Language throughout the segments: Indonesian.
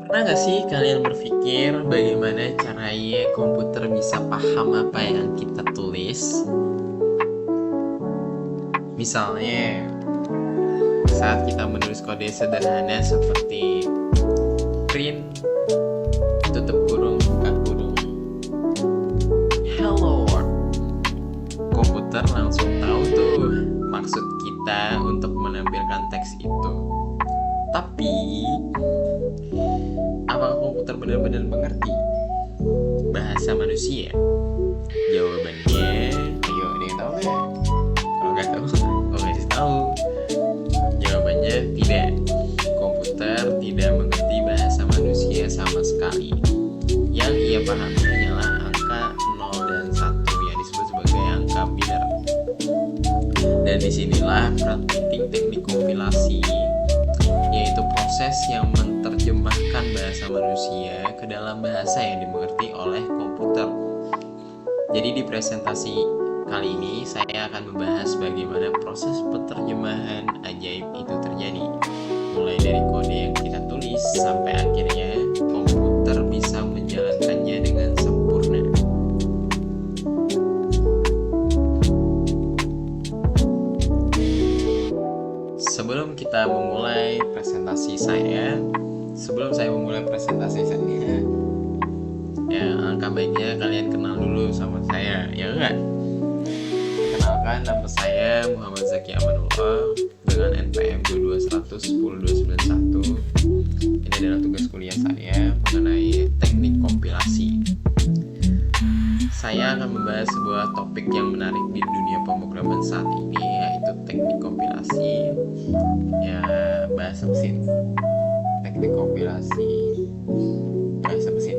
Pernah nggak sih kalian berpikir bagaimana caranya komputer bisa paham apa yang kita tulis? Misalnya, saat kita menulis kode sederhana seperti print, tutup kurung, buka kurung, hello world, komputer langsung tahu tuh maksud kita untuk menampilkan teks itu. Tapi, apakah komputer benar-benar mengerti bahasa manusia? Jawabannya, ayo ada yang tahu nggak? Kalau nggak tahu, aku kasih tahu. Jawabannya tidak. Komputer tidak mengerti bahasa manusia sama sekali. Yang ia pahami hanyalah angka 0 dan 1 yang disebut sebagai angka biner. Dan disinilah peran penting teknik kompilasi, yaitu proses yang menerjemahkan bahasa manusia ke dalam bahasa yang dimengerti oleh komputer. Jadi di presentasi kali ini saya akan membahas bagaimana proses penerjemahan ajaib itu terjadi, mulai dari kode yang kita tulis sampai akhirnya komputer bisa menjalankannya dengan sempurna. Sebelum saya memulai presentasi saya, ya alangkah baiknya kalian kenal dulu sama saya, ya enggak? Kenalkan, nama saya Muhammad Zaki Amanullah dengan NPM 2210291. Ini adalah tugas kuliah saya mengenai teknik kompilasi. Saya akan membahas sebuah topik yang menarik di dunia pemrograman saat ini, yaitu teknik kompilasi, ya bahasa mesin. Teknik kompilasi bahasa mesin.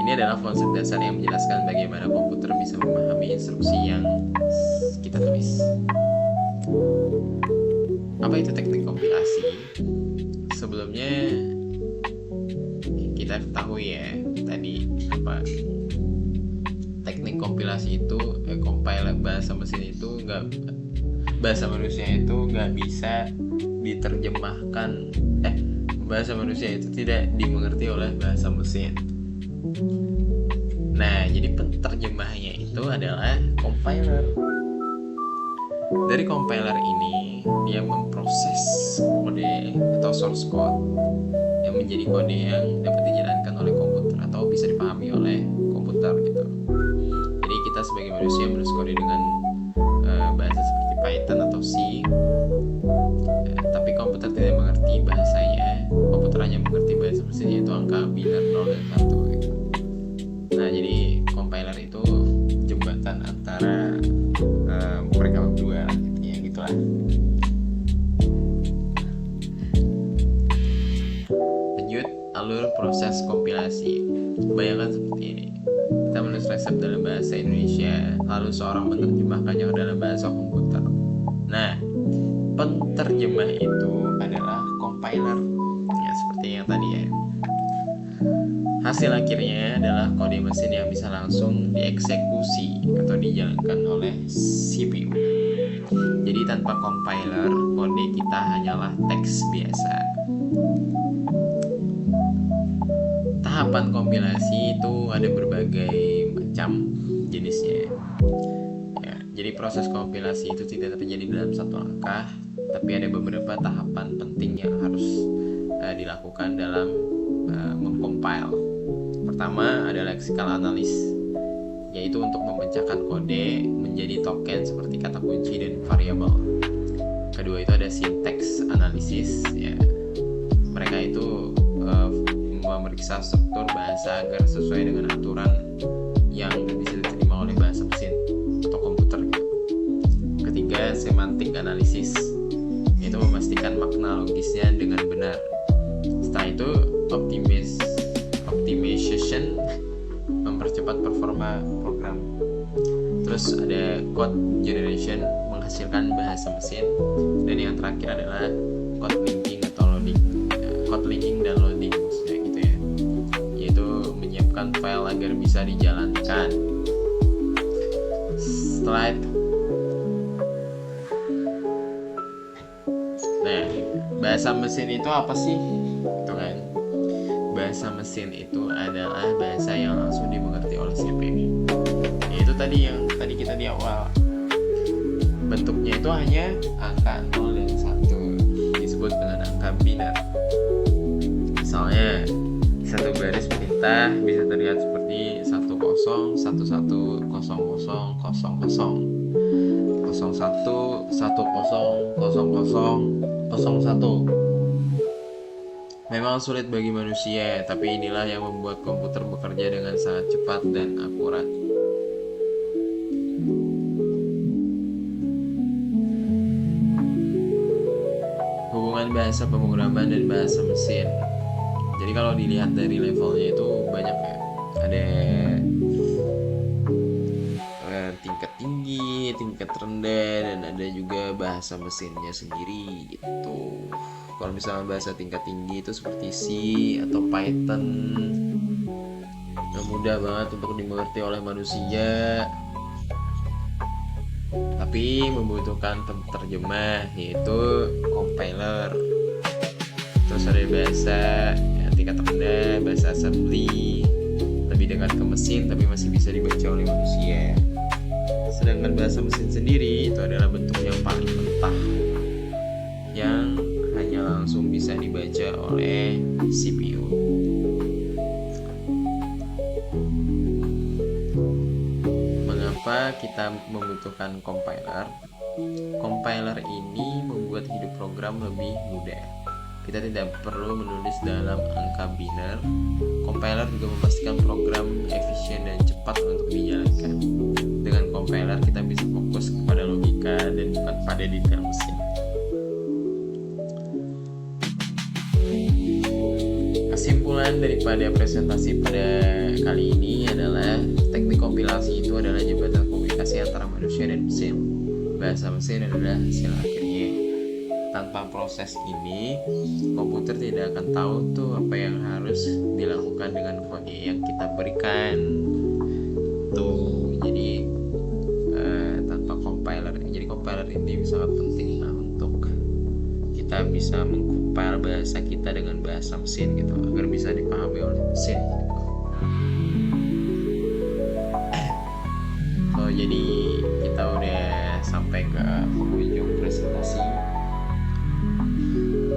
Ini adalah konsep dasar yang menjelaskan bagaimana komputer bisa memahami instruksi yang kita tulis. Apa itu teknik kompilasi? Sebelumnya kita ketahui ya tadi apa teknik kompilasi itu compiler bahasa mesin itu bahasa manusia itu nggak bisa diterjemahkan, bahasa manusia itu tidak dimengerti oleh bahasa mesin. Nah, jadi penterjemahnya itu adalah compiler. Dari compiler ini dia memproses kode atau source code yang menjadi kode yang dapat dijalankan oleh komputer atau bisa dipahami oleh komputer gitu. Jadi kita sebagai manusia menulis kode dengan bahasa seperti Python atau C, tapi komputer tidak mengerti bahasanya. Komputer hanya mengerti bahasa mesin, yaitu angka biner 0 dan 1 gitu. Nah, jadi compiler itu jembatan antara mereka berdua ya gitulah. Lanjut, alur proses kompilasi. Bayangkan seperti ini. Kita menulis resep dalam bahasa Indonesia, lalu seorang menerjemahkannya ke dalam bahasa komputer. Nah, penterjemah itu adalah compiler, ya seperti yang tadi ya. Hasil akhirnya adalah kode mesin yang bisa langsung dieksekusi atau dijalankan oleh CPU. Jadi tanpa compiler, kode kita hanyalah teks biasa. Tahapan kompilasi itu ada berbagai macam jenisnya. Ya, jadi proses kompilasi itu tidak terjadi dalam satu langkah, tapi ada beberapa tahapan penting yang harus dilakukan dalam mengcompile. Pertama ada lexical analysis, yaitu untuk memecahkan kode menjadi token seperti kata kunci dan variabel. Kedua itu ada syntax analysis, ya. Mereka itu memeriksa struktur bahasa agar sesuai dengan aturan yang bisa diterima oleh bahasa mesin atau komputer gitu. Ketiga, semantic analysis, yaitu memastikan makna logisnya dengan benar. Setelah itu optimization, mempercepat performa program. Terus ada code generation, menghasilkan bahasa mesin. Dan yang terakhir adalah code linking atau loading. Code linking dan loading maksudnya gitu ya, yaitu menyiapkan file agar bisa dijalankan. Setelah itu, nah bahasa mesin itu apa sih? Itu kan. Bahasa mesin itu adalah bahasa yang langsung dimengerti oleh CPU. Itu tadi yang tadi kita di awal. Bentuknya itu hanya angka 0 dan 1, disebut dengan angka biner. Misalnya satu baris perintah bisa terlihat seperti 10 11 00 00 01 10 00 01. Memang sulit bagi manusia, tapi inilah yang membuat komputer bekerja dengan sangat cepat dan akurat. Hubungan bahasa pemrograman dan bahasa mesin. Jadi kalau dilihat dari levelnya itu banyak ya. Ada tingkat tinggi, tingkat rendah, dan ada juga bahasa mesinnya sendiri gitu. Kalau misalnya bahasa tingkat tinggi itu seperti C atau Python, yang mudah banget untuk dimengerti oleh manusia, tapi membutuhkan terjemah, yaitu compiler. Terus ada bahasa tingkat rendah, bahasa assembly, lebih dekat ke mesin tapi masih bisa dibaca oleh manusia. Sedangkan bahasa mesin sendiri itu adalah bentuk yang paling mentah, yang hanya langsung bisa dibaca oleh CPU. Mengapa kita membutuhkan compiler? Compiler ini membuat hidup program lebih mudah. Kita tidak perlu menulis dalam angka biner. Compiler juga memastikan program efisien dan cepat untuk dijalankan. Dengan compiler kita bisa fokus kepada logika dan bukan pada detail mesin. Kesimpulan daripada presentasi pada kali ini adalah teknik kompilasi itu adalah jembatan komunikasi antara manusia dan mesin. Bahasa mesin adalah hasil akhirnya. Tanpa proses ini, komputer tidak akan tahu tuh apa yang harus dilakukan dengan kode yang kita berikan. Tuh, jadi tanpa compiler, jadi compiler ini sangat penting untuk kita bisa mengcompile bahasa kita dengan bahasa mesin gitu, agar bisa dipahami oleh mesin. So, jadi kita udah sampai ke penghujung presentasi.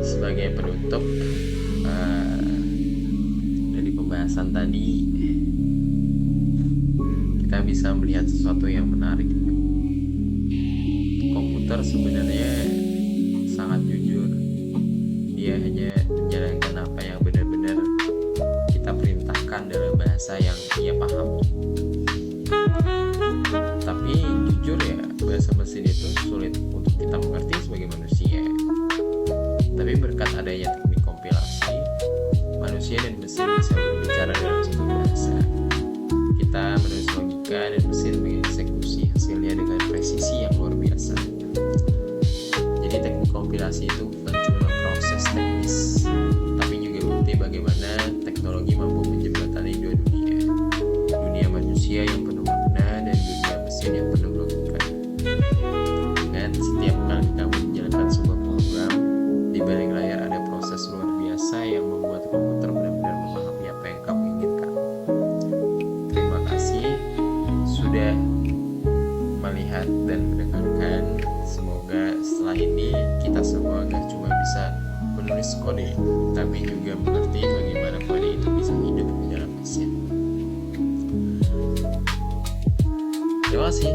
Sebagai penutup dari pembahasan tadi, kita bisa melihat sesuatu yang menarik. Komputer sebenarnya sangat jujur. Dia hanya menjalankan apa yang benar-benar kita perintahkan dalam bahasa yang ia pahami. Tapi jujur ya, bahasa mesin itu sulit untuk kita mengerti sebagai manusia. Tapi berkat adanya teknik kompilasi, manusia dan mesin bisa berbicara dalam satu bahasa. Kita menulis logika dan mesin mengeksekusi hasilnya dengan presisi yang luar biasa. Jadi teknik kompilasi itu bukan cuma proses teknis, tapi juga bukti bagaimana teknologi mampu menjembatani dua dunia. Dunia manusia yang penuh makna dan dunia mesin yang penuh logika. Dengan setiap kali kamu menjalankan sebuah program, di balik layar ada proses luar biasa yang membuat komputer benar-benar memahami apa yang kamu inginkan. Terima kasih sudah melihat dan mendengarkan. Semoga setelah ini kita semua gak cuma bisa menulis kode, tapi juga mengerti bagaimana kode itu bisa hidup di dalam mesin. Terima kasih.